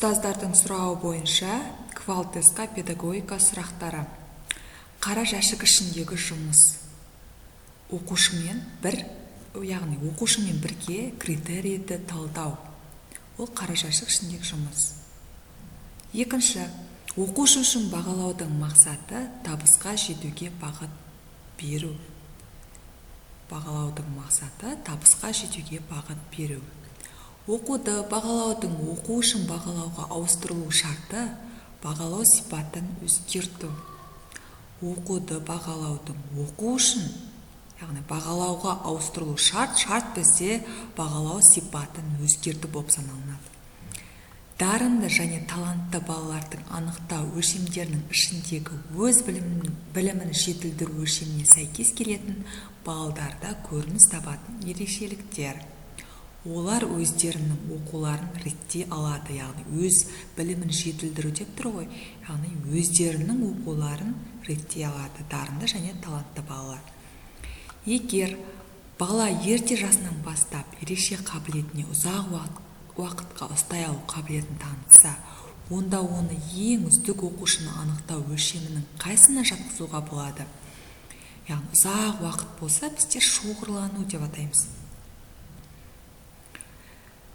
Ұстаздардың сұрауы бойынша квалтесқа педагогика сұрақтары. Қара жәшік ішіндегі жұмыс. Оқушымен бірге критерийді талдау. Ол қара жәшік ішіндегі жұмыс. Екінші, оқушы үшін бағалаудың мақсаты табысқа жетуге бағыт беру. Бағалаудың мақсаты табысқа жетуге бағыт беру. Оқуды бағалаудың оқу үшін бағалауға ауыстырылу шарты бағалау сипатын өзгерту. Оқуды бағалаудың оқу үшін, бағалауға ауыстырылу шарт бізде бағалау сипатын өзгерту болып саналынады. Дарынды және талантты балалардың анықтау өлшемдерінің ішіндегі өз білімін жетілдіру өлшеміне сәйкес келетін балдарда көрініс табатын ерекшеліктер. Олар өздерінің оқуларын реттей алады, өз білімін жетілдіру деп тұр ғой, өздерінің оқуларын реттей алады, дарынды және талантты балалар. Егер бала ерте жасынан бастап ерекше қабілетіне ұзақ уақытқа ұстай алу қабілетін танытса, онда оны ең үздік оқушыны анықтау өлшемінің қайсына жатқызуға болады? Ұзақ уақыт болса, бізде шоғырлану деп атаймыз.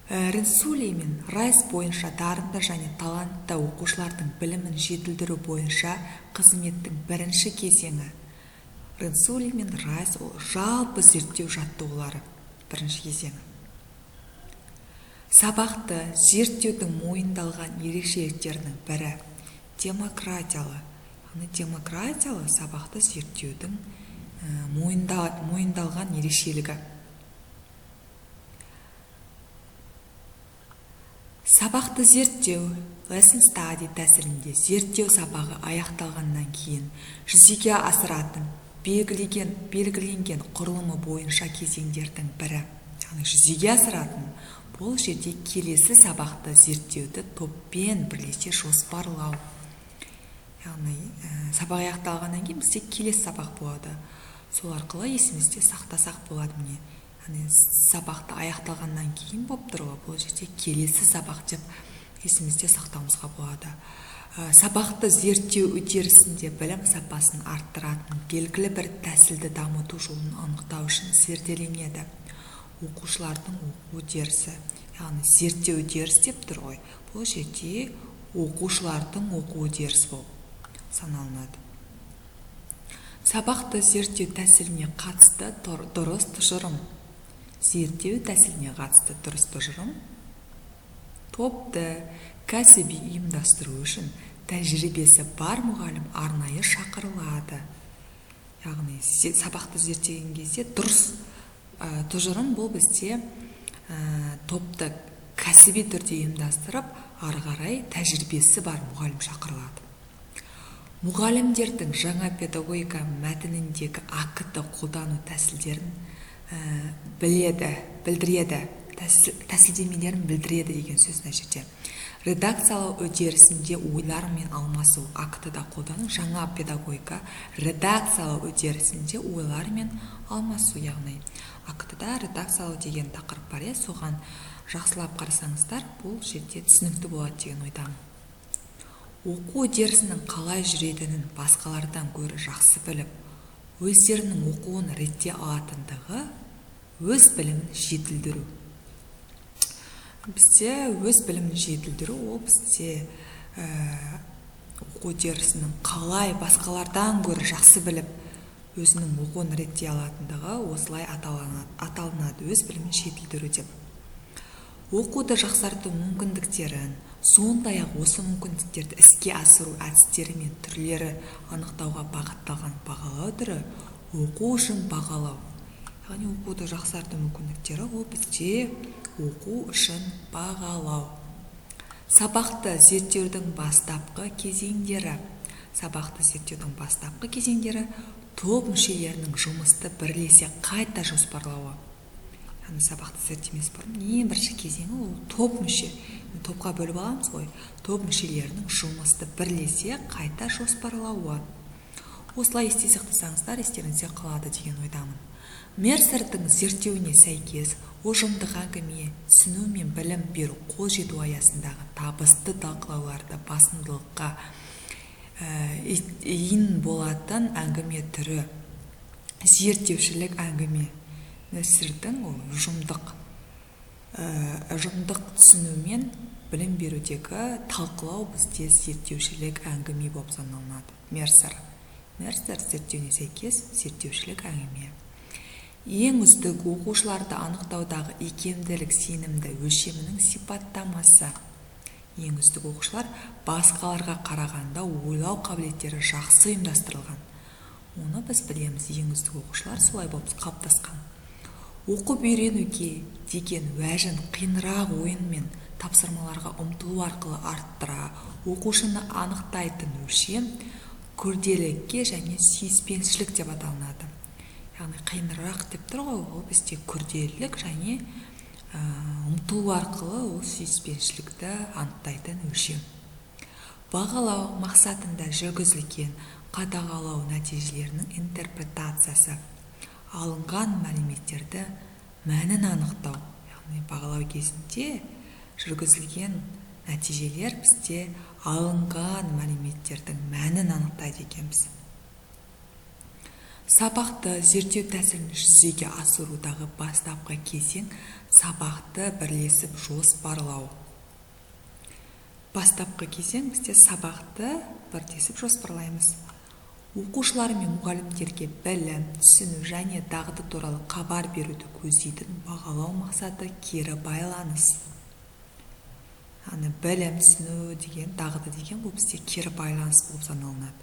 Ренсули мен Райс бойынша дарынды және талантты оқушылардың білімін жетілдіру бойынша қызметтің бірінші кезеңі. Ренсули мен Райс жалпы зерттеу жаттығулары бірінші кезеңі. Сабақты зерттеудің мойындалған ерекшеліктерінің бірі демократиялы. Демократиялы сабақты зерттеудің мойындалған ерекшелігі. Сабақты зерттеу, lesson study тәсілінде зерттеу сабағы аяқталғаннан кейін жүзеге асыратын белгіленген құрылымы бойынша кезеңдердің бірі. Жүзеге асыратын бұл жерде келесі сабақты зерттеуді топпен бірлесе жоспарлау. Сабақ аяқталғаннан кейін бізде келесі сабақ болады. Сол арқылы есімізде сақтасақ болады міне. Сабақты аяқталғаннан кейін болып тұруы, бұл жерде келесі сабақ деп есімізде сақтауымызға болады. Сабақты зерттеу үдерісінде білім сапасын арттыратын белгілі бір тәсілді дамыту жолын анықтау үшін зерделенеді. Оқушылардың оқу үдерісі, зерттеу үдеріс деп тұр ғой, бұл жерде оқушылардың оқу үдерісі болып саналынады. Сабақты зерттеу тәсіліне қатысты дұрыс тұжырым. Зерттеу тәсіліне қатысты дұрыс тұжырым. Топты кәсіби ұйымдастыру үшін тәжірибесі бар мұғалім арнайы шақырылады. Сабақты зерттеген кезде дұрыс тұжырым бұл бізде топты кәсіби түрде ұйымдастырып, ары қарай тәжірибесі бар мұғалім шақырылады. Мұғалімдердің жаңа педагогика мәтініндегі акт қолдану тәсілдерін білдіреді, тәсілдемелерін білдіреді деген сөз мына жерде. Редакциялау үдерісінде ойлармен алмасу актіда қолдану жаңа педагогика. Редакциялау үдерісінде ойлармен алмасу, актіда редакциялау деген тақырып бар, соған жақсылап қарасаңыздар, бұл жерде түсінікті болады деген ойдамын. Оқу үдерісінің қалай жүретінін басқалардан гөрі жақсы біліп, өздерінің оқуын ретте алатындығы өз білімін жетілдіру. Бізде өз білімін жетілдіру, ол бізде оқу үдерісінің қалай басқалардан гөрі жақсы біліп, өзінің оқуын ретте алатындығы осылай аталынады, өз білімін жетілдіру деп. Оқуды жақсарту мүмкіндіктерін, сондай-ақ осы мүмкіндіктерді іске асыру әдістері мен түрлері анықтауға бағытталған бағалау түрі оқу үшін бағалау. Оқуды жақсарту мүмкіндіктері ол бізде оқу үшін бағалау. Сабақты зерттеудің бастапқы кезеңдері. Сабақты зерттеудің бастапқы кезеңдері топ мүшелерінің жұмысты бірлесе қайта жоспарлауы. Сабақты зерттемес бұрын ең бірінші кезеңі ол топ мүше. Топқа бөліп аламыз ғой. Топ мүшелерінің жұмысты бірлесе қайта жоспарлауы. Осылай есте сақтасаңыздар, естеріңізде қалады деген ойдамын. Мерсердің зерттеуіне сәйкес, ұжымдық әңгіме түсіну мен білім беру қол жету аясындағы табысты талқылауларды басымдылыққа ин болатын әңгіме түрі. Зерттеушілік әңгіме. Мерсердің ұжымдық түсіну мен білім берудегі талқылау бізде зерттеушілік әңгіме болып саналады. Мерсер зерттеуіне сәйкес зерттеушілік әңгіме. Ең үздік оқушыларды анықтаудағы икемділік сенімді өлшемінің сипаттамасы. Ең үздік оқушылар басқаларға қарағанда ойлау қабілеттері жақсы ұйымдастырылған. Оны біз білеміз, ең үздік оқушылар солай болып қалыптасқан. Оқып үйренуге деген уәжін қиынырақ ойын мен тапсырмаларға ұмтылу арқылы арттыра, оқушыны анықтайтын өлшем күрделілікке және сүйіспеншілік деп аталынады. Яғни қиынырақ деп тұр ғой, ол бізде күрделілік және ұмтылу арқылы ол сүйіспеншілікті анықтайтын өлшем. Бағалау мақсатында жүргізілген қадағалау нәтижелерінің интерпретациясы. Алынған мәліметтерді мәнін анықтау. Яғни бағалау кезінде жүргізілген нәтижелер бізде алынған мәліметтердің мәнін анықтайды екенбіз. Сабақты зерттеу тәсілін жүзеге асырудағы бастапқы кезең сабақты бірлесіп жоспарлау. Бастапқы кезең бізде сабақты бірлесіп жоспарлаймыз. Оқушылар мен мұғалімдерге білім, түсіну және дағды туралы хабар беруді көздейтін бағалау мақсаты кері байланыс. Білім, түсіну деген, дағды деген бұл бізде кері байланыс болып саналынады.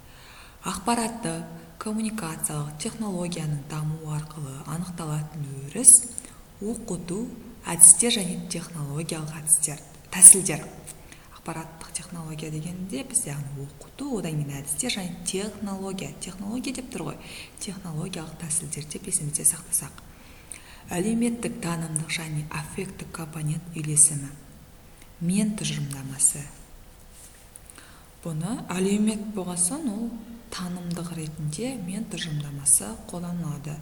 Ақпаратты коммуникациялық технологияның дамуы арқылы анықталатын өріс, оқыту, әдістер және технологиялық тәсілдер. Ақпараттық технология дегенде бізде оқыту, одан кейін әдістер және технология деп тұр ғой, технологиялық тәсілдер деп есімізде сақтасақ. Әлеуметтік танымдық және аффекттік компонент үйлесімі. Мен тұжырымдамасы. Бұны әлеумет болғасын, ол танымдық ретінде мен тұжырымдамасы қолданылады.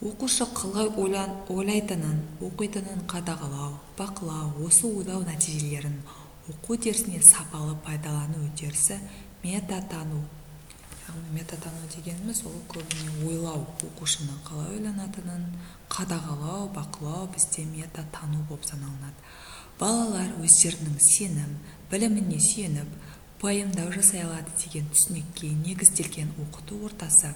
Оқушы қалай ойлайтынын, оқитынын қадағалау, бақылау, осы ойлау нәтижелерін оқу дерсіне сапалы пайдалану үдерісі метатану. Метатану дегеніміз ол көбіне ойлау, оқушының қалай ойланатынын қадағалау, бақылау бізде метатану болып саналынады. Балалар өздерінің сенім, біліміне сүйеніп, пайымдау жасай алады деген түсінікке негізделген оқыту ортасы.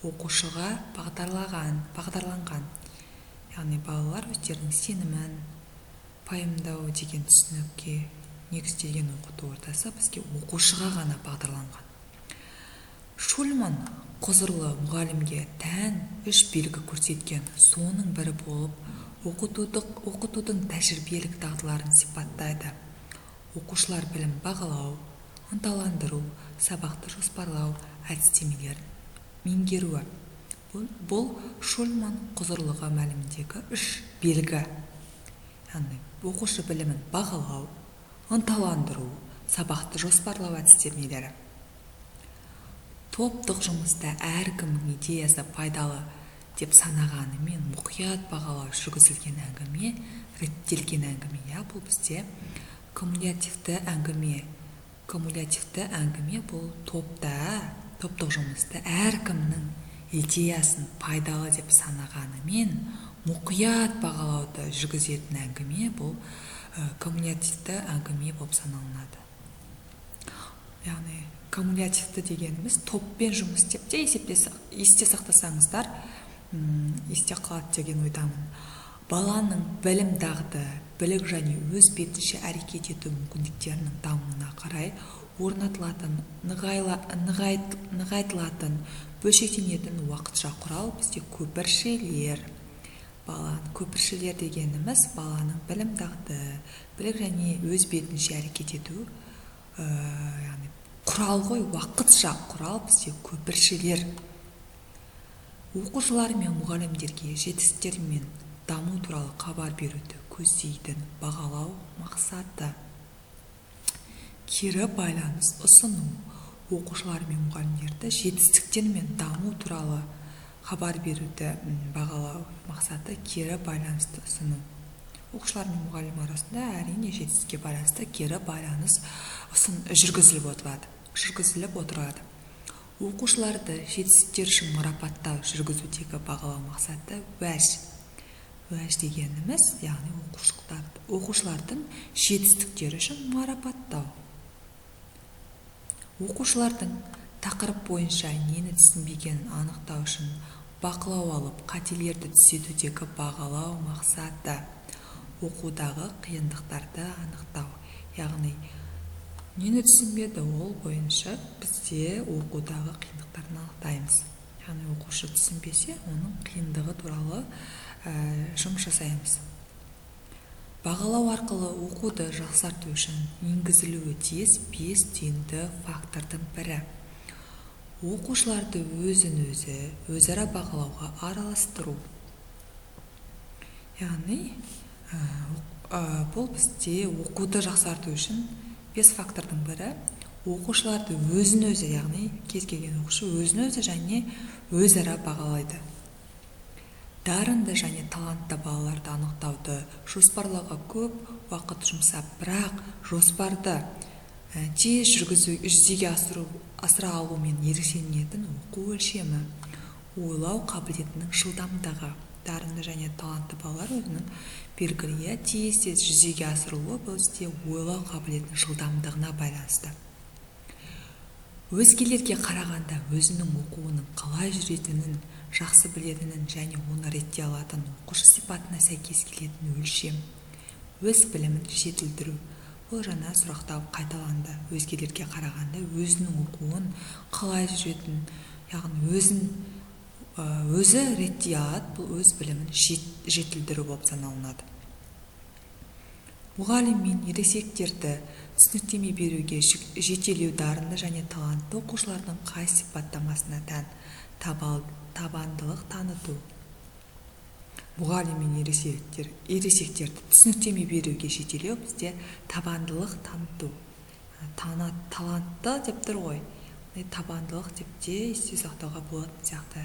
Оқушыға бағдарланған. Яғни балалар өздерінің сенімін, пайымдау деген түсінікке негізделген оқыту ортасы бізге оқушыға ғана бағдарланған. Шульман құзырлы мұғалімге тән 3 белгі көрсеткен, соның бірі болып, оқытудың тәжірибелік дағдыларын сипаттайды. Оқушылар білім бағалау, ынталандыру, сабақты жоспарлау әдістемелерін меңгеруі. Бұл Шульман құзырлығы мәлімдегі 3 белгі. Яғни оқушы білімін бағалау, ынталандыру, сабақты жоспарлау әдістемелері. Топтық жұмыста әркімнің идеясы пайдалы деп санағанымен мұқият бағалау жүргізілген әңгіме, реттелген әңгіме. Бұл бізде кумулятивті әңгіме. Кумулятивті әңгіме бұл топтық жұмыста әркімнің идеясын пайдалы деп санағанымен мұқият бағалауды жүргізетін әңгіме бұл кумулятивті әңгіме болып саналынады. Яғни кумулятивті дегеніміз топпен жұмыс істеп те есте сақтасаңыздар, есте қалады деген ойдамын. Баланың білім дағды, білік және өз бетінше әрекет ету мүмкіндіктерінің дамуына қарай орнатылатын, нығайтылатын, бөлшектенетін уақытша құрал бізде көпіршелер. Көпіршелер дегеніміз баланың білім дағды, білік және өз бетінше әрекет ету, яғни құрал ғой, уақытша құрал бізде көпіршелер. Оқушылар мен мұғалімдерге жетістіктер мен даму туралы хабар беруді көздейтін бағалау мақсаты. Кері байланыс ұсыну. Оқушылар мен мұғалімдерді жетістіктер мен даму туралы хабар беруді бағалау мақсаты кері байланысты ұсыну. Оқушылар мен мұғалім арасында әрине жетістікке байланысты кері байланыс жүргізіліп отырады. Оқушыларды жетістіктер үшін марапаттау жүргізудегі бағалау мақсаты уәж. Уәж дегеніміз, яғни оқушылардың жетістіктері үшін марапаттау. Оқушылардың тақырып бойынша нені түсінбегенін анықтау үшін бақылау алып, қателерді түзетудегі бағалау мақсаты. Оқудағы қиындықтарды анықтау. Яғни, нені түсінбеді, ол бойынша бізде оқудағы қиындықтарын анықтаймыз. Яғни, оқушы түсінбесе, оның қиындығы туралы жұмыс жасаймыз. Бағалау арқылы оқуды жақсарту үшін енгізілуі тиіс 5 түйінді фактордың бірі. Оқушыларды өзара бағалауға араластыру. Яғни, бұл бізде оқуды жақсарту үшін 5 фактордың бірі. Оқушыларды өзін-өзі, яғни кез келген оқушы өзін-өзі және өзара бағалайды. Дарынды және талантты балаларды анықтауды жоспарлауға көп уақыт жұмсап, бірақ жоспарды тез жүзеге асыра алумен ерекшеленетін оқу өлшемі, ойлау қабілетінің жылдамдығы. Дарынды және талантты балалар өзінің белгілі тез жүзеге асырылуы бізде ойлау қабілетінің жылдамдығына байланысты. Өзгелерге қарағанда өзінің оқуының қалай жүретінін жақсы білетінін және оны реттей алатын оқушы сипатына сәйкес келетін өлшем. Өз білімін жетілдіру. Бұл жаңа сұрақта қайталанды. Өзгелерге қарағанда өзінің оқуын қалай жүретінін, яғни өзі реттей алады, бұл өз білімін жетілдіру болып саналынады. Мұғалім мен ересектерді түсініктеме беруге жетелеу дарынды және талантты оқушылардың қай сипаттамасына тән табандылық таныту. Мұғалім мен ересектерді түсініктеме беруге жетелеу бізде табандылық таныту. Талантты деп тұр ғой. Табандылық деп те есте сақтауға болатын сияқты.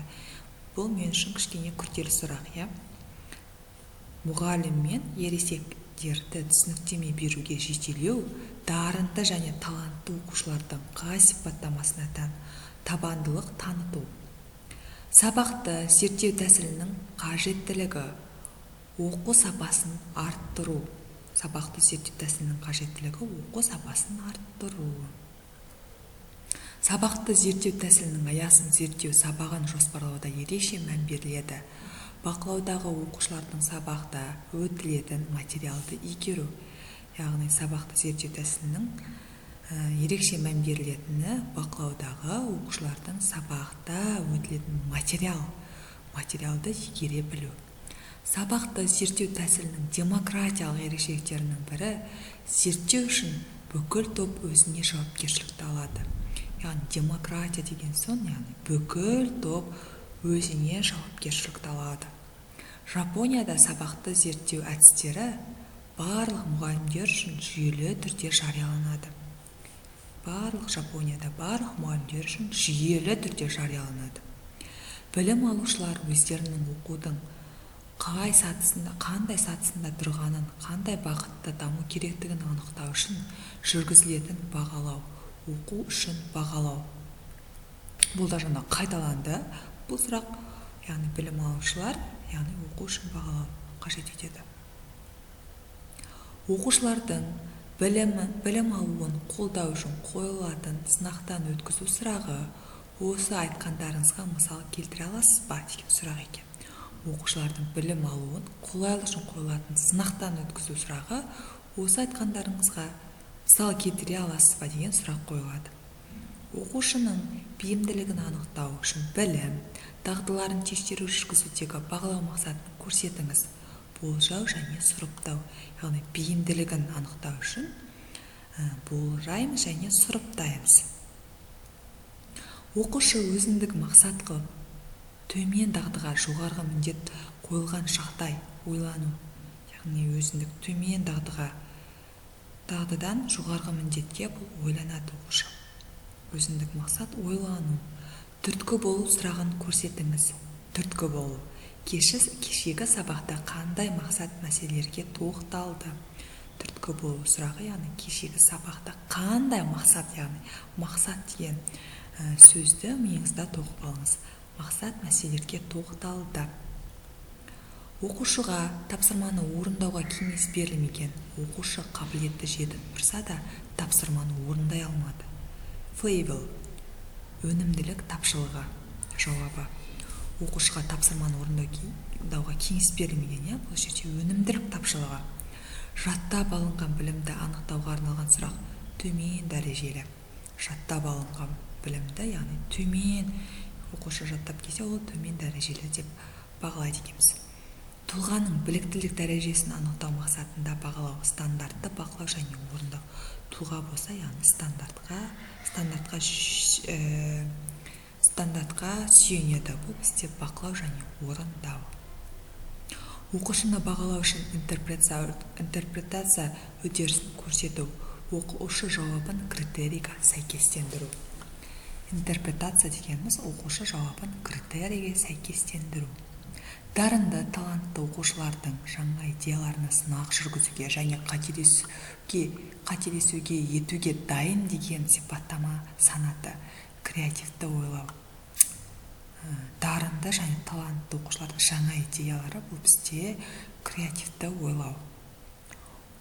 Бұл мен үшін кішкене күрделі сұрақ, Мұғалім мен ересектерді түсініктеме беруге жетелеу дарынды және талантты оқушылардың қай сипаттамасына тән табандылық таныту. Сабақты зерттеу тәсілінің қажеттілігі, оқу сапасын арттыру. Сабақты зерттеу тәсілінің қажеттілігі, оқу сапасын арттыру. Сабақты зерттеу тәсілінің аясын зерттеу сабағын жоспарлауда ерекше мән беріледі. Бақылаудағы оқушылардың сабақта өтілетін материалды игеру. Яғни сабақты зерттеу тәсілінің ерекше мән берілетіні бақылаудағы оқушылардың сабақта өтілетін материалды игере білу. Сабақты зерттеу тәсілінің демократиялық ерекшеліктерінің бірі зерттеу үшін бүкіл топ өзіне жауапкершілікті алады. Яғни демократия деген соң, бүкіл топ өзіне жауапкершілікті алады. Жапонияда сабақты зерттеу әдістері барлық мұғалімдер үшін жүйелі түрде жарияланады. Жапонияда барлық мұғалімдер үшін жүйелі түрде жарияланады. Білім алушылар өздерінің оқудың қандай сатысында тұрғанын, қандай бағытта даму керектігін анықтау үшін жүргізілетін бағалау, оқу үшін бағалау. Бұл да жаңа қайталанды. Бұл сұрақ, яғни білім алушылар, яғни оқу үшін бағалау қажет етеді. Оқушылардың білім алуын қолдау үшін қойылатын сынақтан өткізу сұрағы, осы айтқандарыңызға мысал келтіре аласыз ба деген сұрақ екен. Оқушылардың білім алуын қолайлы үшін қойылатын сынақтан өткізу сұрағы, осы айтқандарыңызға мысал келтіре аласыз ба деген сұрақ қойылады. Оқушының бейімділігін анықтау үшін білім, дағдыларын тексеру жүргізудегі бағалау мақсатын көрсетіңіз. Болжау және сұрыптау. Яғни бейімділігін анықтау үшін болжаймыз және сұрыптаймыз. Оқушы өзіндік мақсат қылып, төмен дағдыға жоғарғы міндет қойылған шақтай ойлану. Яғни өзіндік төмен дағдыдан жоғарғы міндетке бұл ойланады оқушы. Өзіндік мақсат ойлану. Түрткі болу сұрағын көрсетіңіз. түрткі болу. Кешегі сабақта қандай мақсат мәселелерге тоқталды? Түрткі болу сұрағы, яғни кешегі сабақта қандай мақсат, яғни мақсат деген сөзді миыңызда тоғып алыңыз. Мақсат мәселелерге тоқталды. Оқушыға тапсырманы орындауға кеңес берілмеген. Оқушы қабілетті жетіп тұрса да, тапсырманы орындай алмады. Фейвел, өнімділік тапшылығы. Жауабы, оқушыға тапсырманы орындауға кеңес берілмеген, бұл жерде өнімділік тапшылығы. Жаттап алынған білімді анықтауға арналған сұрақ, төмен дәрежелі. Жаттап алынған білімді, яғни төмен, оқушы жаттап келсе, ол төмен дәрежелі деп бағалайды екенбіз. Тұлғаның біліктілік дәрежесін анықтау мақсатында бағалау, стандартты бағалау және орындау. Тұлға болса, яғни стандартқа сүйенеді. Бұл бізде бақылау және орындау. Оқушыны бағалау үшін интерпретация үдерісін көрсету. Оқушы жауабын критерийға сәйкестендіру. Интерпретация дегеніміз оқушы жауабын критерийге сәйкестендіру. Дарынды, талантты оқушылардың жаңа идеяларына сынақ жүргізуге және қателесуге етуге дайын деген сипаттама санаты. Креативті ойлау. Дарынды және талантты оқушылардың жаңа идеялары, бұл бізде креативті ойлау.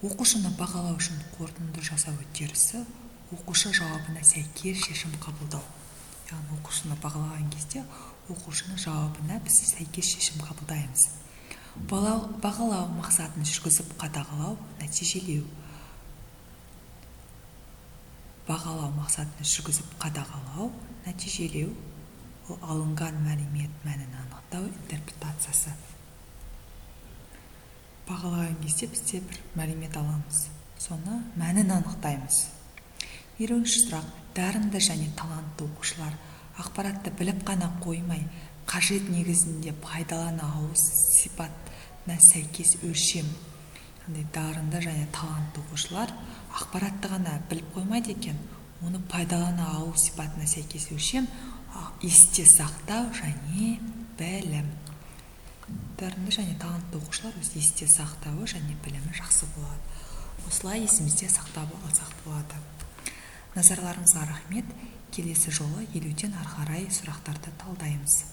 Оқушыны бағалау үшін қорытынды жасау үдерісі, оқушы жауабына сәйкес шешім қабылдау. Яғни оқушыны бағалаған кезде оқушының жауабына біз сәйкес шешім қабылдаймыз. Бағалау мақсатын жүргізіп қадағалау, нәтижелеу. Бағалау мақсатын жүргізіп қадағалау, нәтижелеу. Ол алынған мәлімет мәнін анықтау, интерпретациясы. Бағалаған кезде бізде бір мәлімет аламыз, соны мәнін анықтаймыз. 20-ші сұрақ, дарынды және талантты оқушылар ақпаратты біліп қана қоймай, қажет негізінде пайдалана алу сипатына сәйкес өлшем. Дарынды және талантты оқушылар ақпаратты ғана біліп қоймайды екен, оны пайдалана алу сипатына сәйкес өлшем, есте сақтау және білім. Дарынды және талантты оқушылар өз есте сақтауы және білімі жақсы болады. Осылай есімізде сақтап алсақ болады. Назарларыңызға рахмет. Келесі жолы 50-ден ары қарай сұрақтарды талдаймыз.